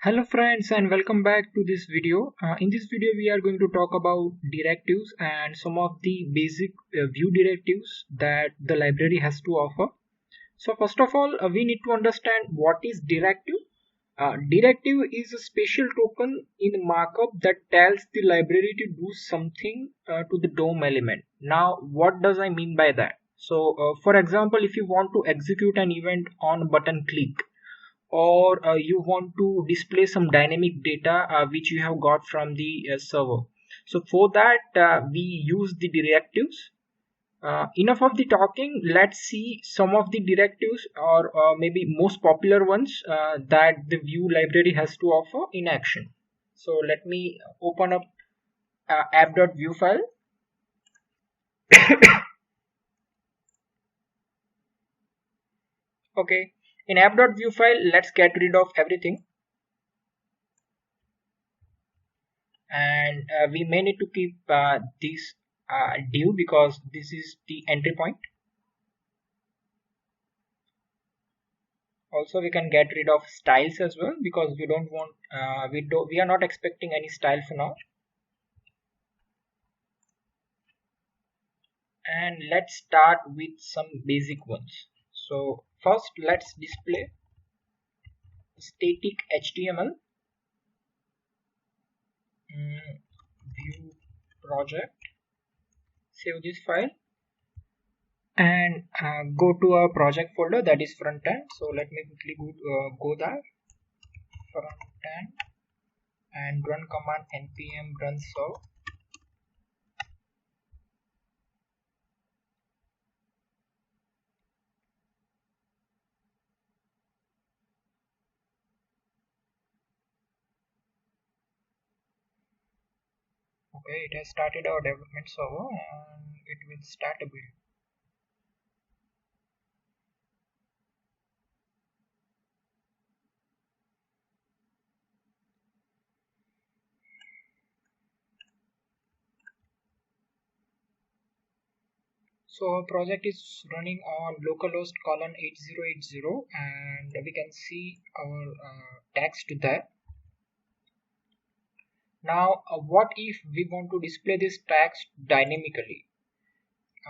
Hello friends and welcome back to this video. In this video we are going to talk about directives and some of the basic Vue directives that the library has to offer. So first of all we need to understand what is directive. Directive is a special token in markup that tells the library to do something to the DOM element. Now what does I mean by that? So for example, if you want to execute an event on button click, or you want to display some dynamic data which you have got from the server, so for that we use the directives. Enough of the talking, let's see some of the directives, or maybe most popular ones that the Vue library has to offer in action. So let me open up app.vue file. Okay, in app.vue file, let's get rid of everything, and we may need to keep this div because this is the entry point. Also we can get rid of styles as well because we don't want we are not expecting any style for now. And let's start with some basic ones. So first let's display static HTML view project. Save this file and go to our project folder, that is front end. So let me quickly go there, front end, and run command npm run serve. Okay, it has started our development server and it will start a build. So our project is running on localhost colon 8080 and we can see our text there. Now what if we want to display this text dynamically?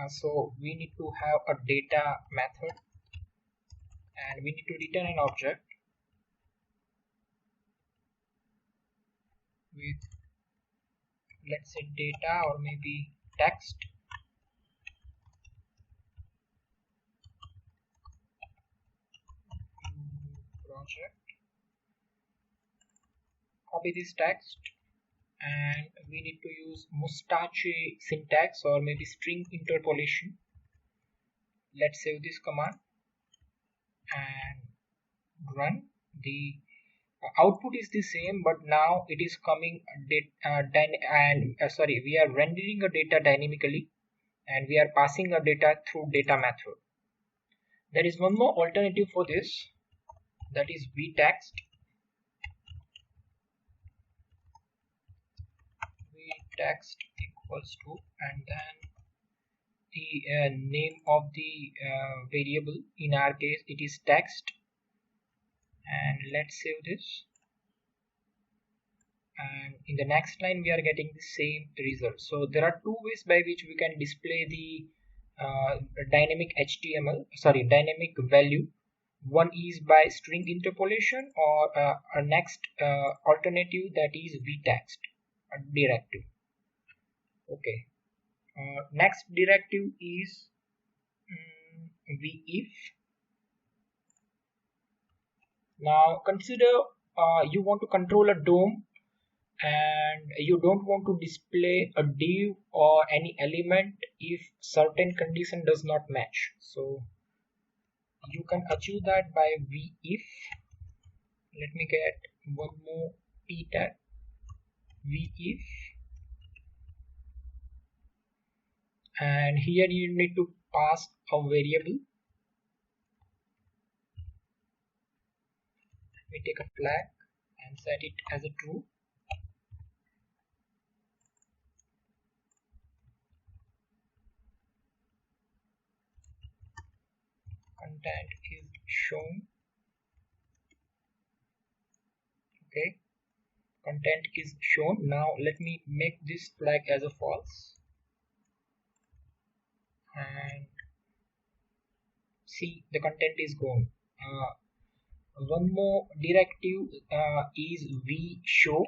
So we need to have a data method and we need to return an object with, let's say, data or maybe text. Project, copy this text, and we need to use mustache syntax or maybe string interpolation. Let's save this command and run. The output is the same, but now it is coming sorry, we are rendering a data dynamically and we are passing a data through data method. There is one more alternative for this, that is vtext. Vtext equals to, and then the name of the variable, in our case it is text, and let's save this. And in the next line we are getting the same result. So there are two ways by which we can display the dynamic value. One is by string interpolation, or a next alternative, that is vtext directive. Okay, next directive is vif. Now consider you want to control a DOM and you don't want to display a div or any element if certain condition does not match. So you can achieve that by vif. Let me get one more p tag, vif, and here you need to pass a variable. Let me take a flag and set it as a true. Content is shown. Okay, content is shown. Now let me make this flag as a false, and see the content is gone. One more directive is v show.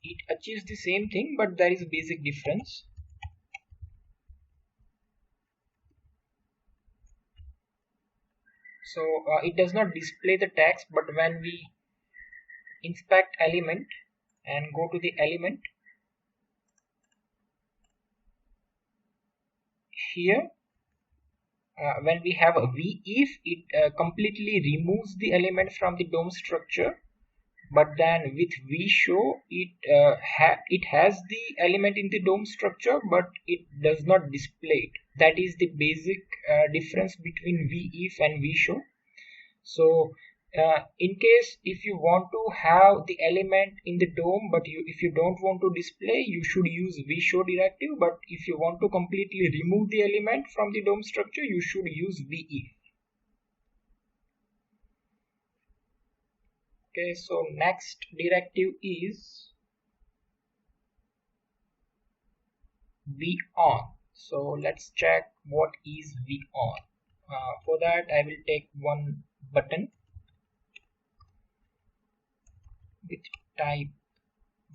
It achieves the same thing, but there is a basic difference. So it does not display the text, but when we inspect element and go to the element here, when we have a v if, it completely removes the element from the DOM structure. But then with v show, it has the element in the DOM structure, but it does not display it. That is the basic difference between v if and v show. So in case if you want to have the element in the DOM, but if you don't want to display, you should use v show directive. But if you want to completely remove the element from the DOM structure, you should use v if. Okay, so next directive is v on. So let's check what is v on. For that, I will take one button with type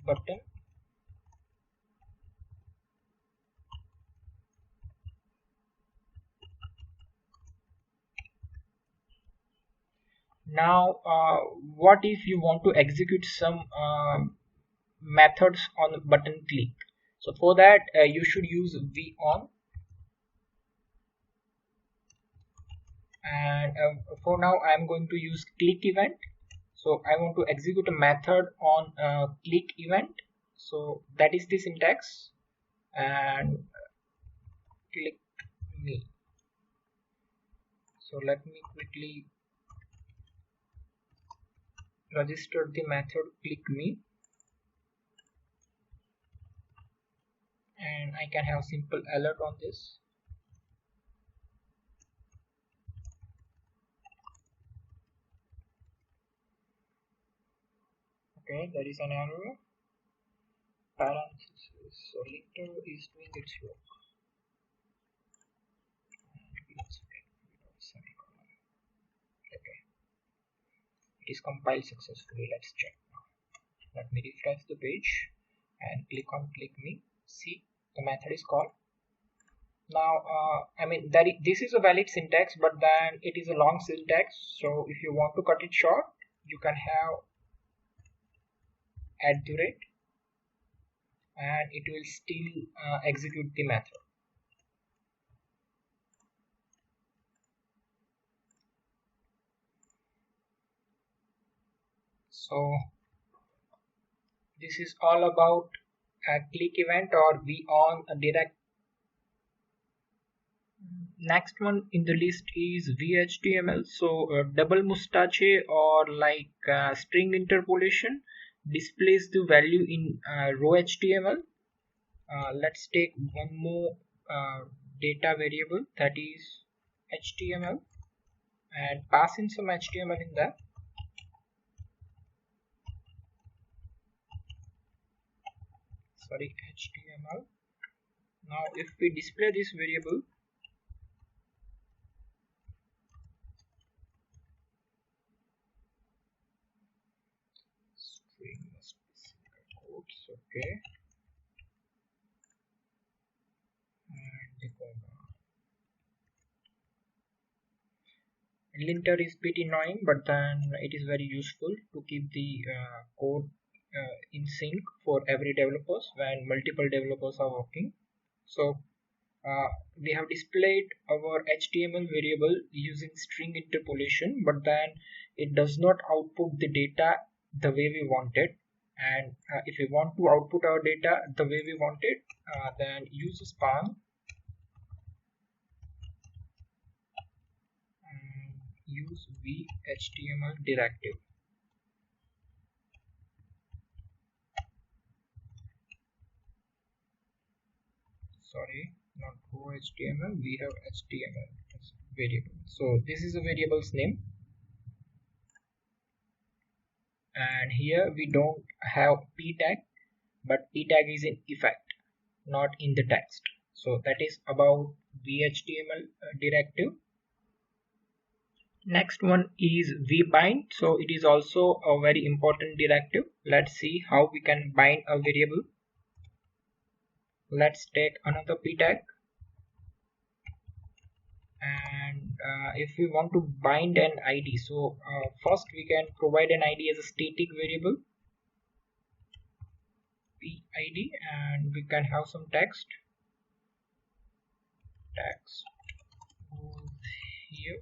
button. Now what if you want to execute some methods on button click? So for that you should use v on, and for now I am going to use click event. So I want to execute a method on click event. So that is the syntax, and click me. So let me quickly register the method click me, and I can have simple alert on this. Okay, there is an error. Parenthesis. So linter is doing its work. Okay, it is compiled successfully. Let's check now. Let me refresh the page and click on click me. See, the method is called. Now I mean this is a valid syntax, but then it is a long syntax. So if you want to cut it short, you can have @ and it will still execute the method. So this is all about a click event or v on a direct. Next one in the list is vhtml. So double mustache or like string interpolation displays the value in row html. Let's take one more data variable, that is html, and pass in some html in that. Sorry, html. Now if we display this variable, string must be single quotes, okay, and the comma. Linter is bit annoying, but then it is very useful to keep the code in sync for every developers when multiple developers are working. So we have displayed our HTML variable using string interpolation, but then it does not output the data the way we want it. And if we want to output our data the way we want it, then use span and use vhtml directive. Sorry, not row HTML, we have HTML as variable. So this is a variable's name. and here we don't have p tag, but p tag is in effect, not in the text. So that is about VHTML directive. Next one is Rebind. So it is also a very important directive. Let's see how we can bind a variable. Let's take another p tag, and if we want to bind an id, so first we can provide an id as a static variable, pid, and we can have some text here.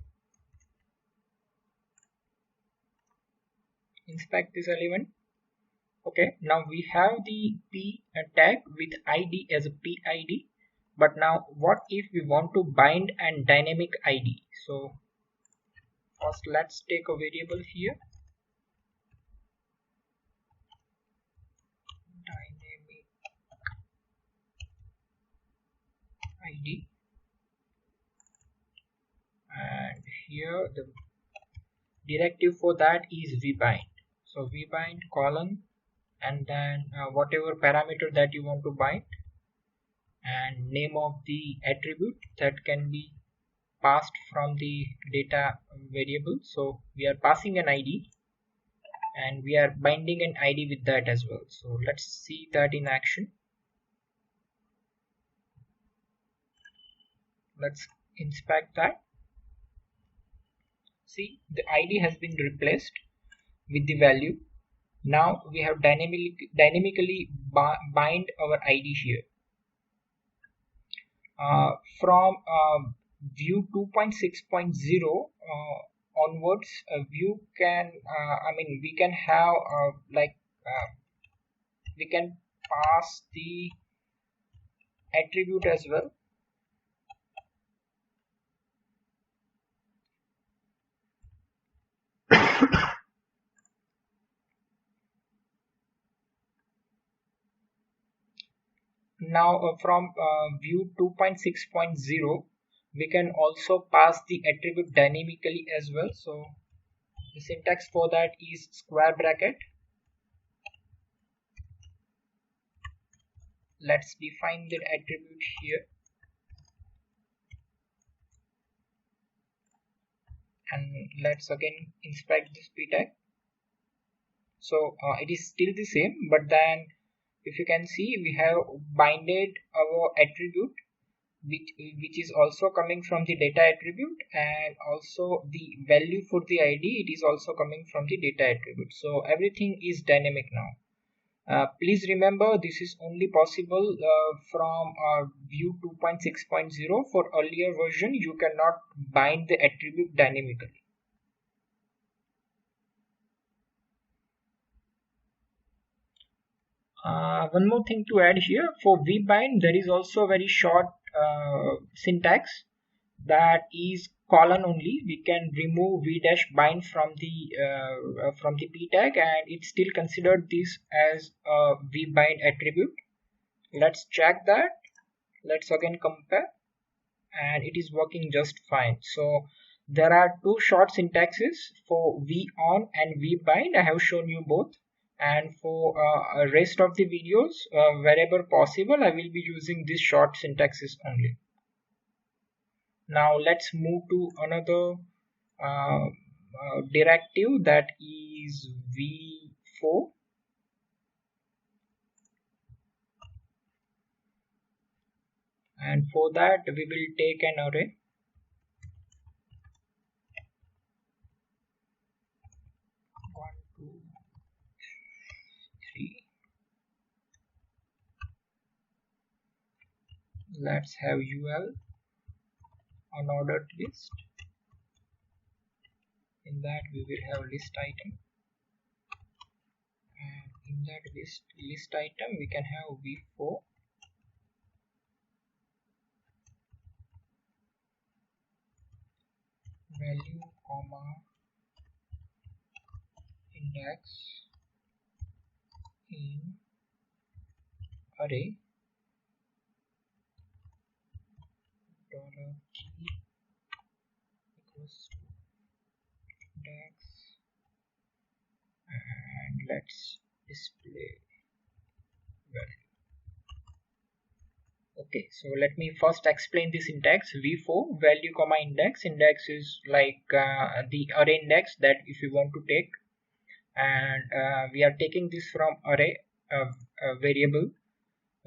Inspect this element. Okay, now we have the p tag with id as a pid, but now what if we want to bind an dynamic id? So first let's take a variable here, dynamic id, and here the directive for that is vbind. So vbind colon, and then whatever parameter that you want to bind, and name of the attribute that can be passed from the data variable. So we are passing an id and we are binding an id with that as well. So let's see that in action. Let's inspect that. See, the id has been replaced with the value. Now we have dynamically bind our id here. From Vue 2.6.0 onwards, Vue can we can have we can pass the attribute as well. Now from Vue 2.6.0 we can also pass the attribute dynamically as well. So the syntax for that is square bracket. Let's define the attribute here, and let's again inspect this p tag. So it is still the same, but then if you can see, we have binded our attribute which is also coming from the data attribute, and also the value for the id, it is also coming from the data attribute. So everything is dynamic now. Please remember, this is only possible from Vue 2.6.0. For earlier version you cannot bind the attribute dynamically. One more thing to add here, for vbind there is also a very short syntax that is colon only. We can remove v dash bind from the p tag, and it's still considered this as a vbind attribute. Let's check that. Let's again compare, and it is working just fine. So there are two short syntaxes for v on and v bind. I have shown you both, and for rest of the videos, wherever possible, I will be using this short syntaxes only. Now let's move to another directive, that is v4. And for that we will take an array. One, two, three. Let's have ul unordered list. In that we will have list item, and in that list item we can have v4 value comma index in array $key equals to index, and let's display value. Okay, so let me first explain the syntax. v4 value comma index. Index is like the array index that if you want to take, and we are taking this from array variable.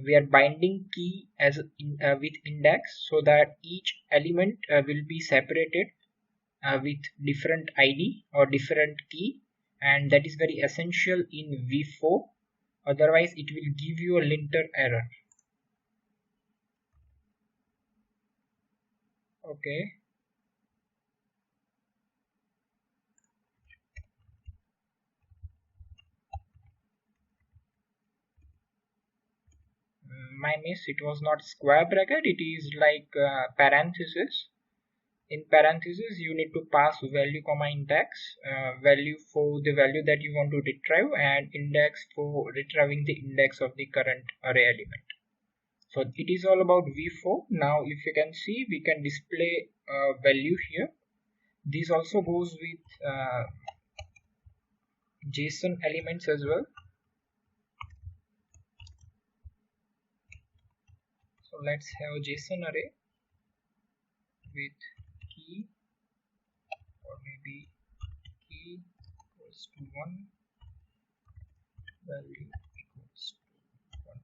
We are binding key as with index, so that each element will be separated with different id or different key, and that is very essential in v4, otherwise it will give you a linter error. Okay, my miss, it was not square bracket, it is like parenthesis. In parentheses you need to pass value comma index, value for the value that you want to retrieve, and index for retrieving the index of the current array element. So it is all about v4. Now if you can see, we can display value here. This also goes with Json elements as well. So let's have JSON array with key, or maybe key equals to 1, value equals to 1.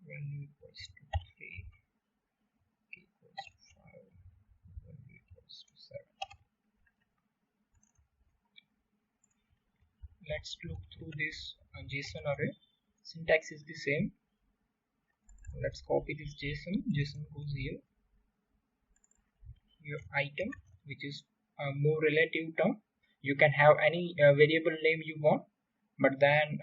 Value equals to 3, key equals to 5, value equals to 7. Let's look through this JSON array. Syntax is the same. Let's copy this JSON. JSON goes here. Your item, which is a more relative term. You can have any variable name you want, but then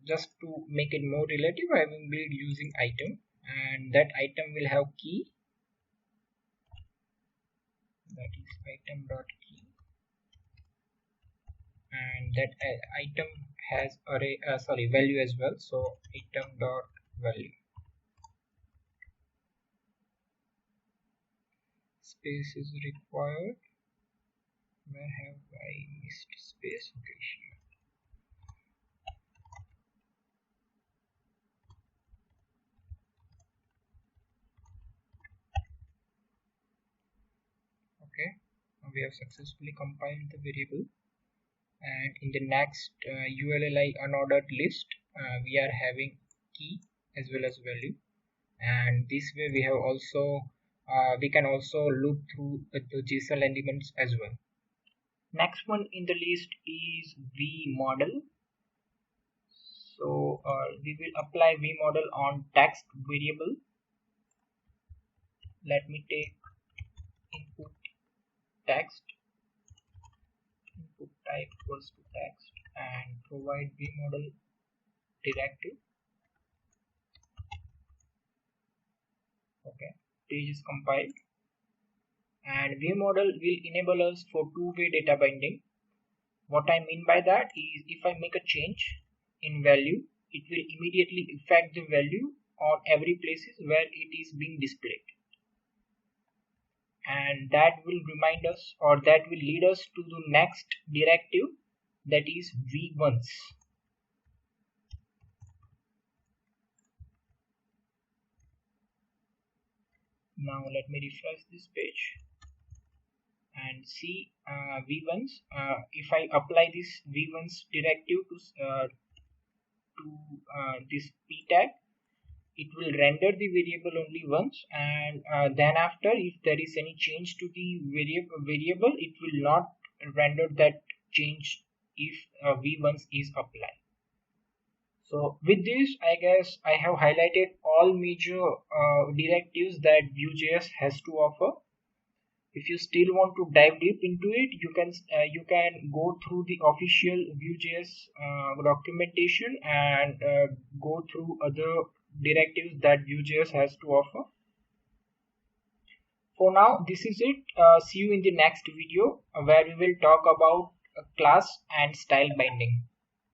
just to make it more relative, I will be using item, and that item will have key, that is item dot key, and that item has array value as well, so item dot value. Space is required. Where have I missed space? Okay, here. Okay, we have successfully compiled the variable, and in the next ULLI unordered list we are having key as well as value, and this way we have also we can also loop through the Json elements as well. Next one in the list is vModel. So we will apply vModel on text variable. Let me take input text, input type equals to text, and provide vModel directive. Okay, page is compiled, and vModel will enable us for two-way data binding. What I mean by that is, if I make a change in value, it will immediately affect the value on every places where it is being displayed, and that will remind us, or that will lead us to the next directive, that is v1s. Now let me refresh this page and see v1s. If I apply this v1s directive to this p tag, it will render the variable only once, and then after, if there is any change to the variable, it will not render that change if v1s is applied. So with this, I guess I have highlighted all major directives that Vue.js has to offer. If you still want to dive deep into it, you can go through the official Vue.js documentation and go through other directives that Vue.js has to offer. For now, this is it. See you in the next video where we will talk about class and style binding.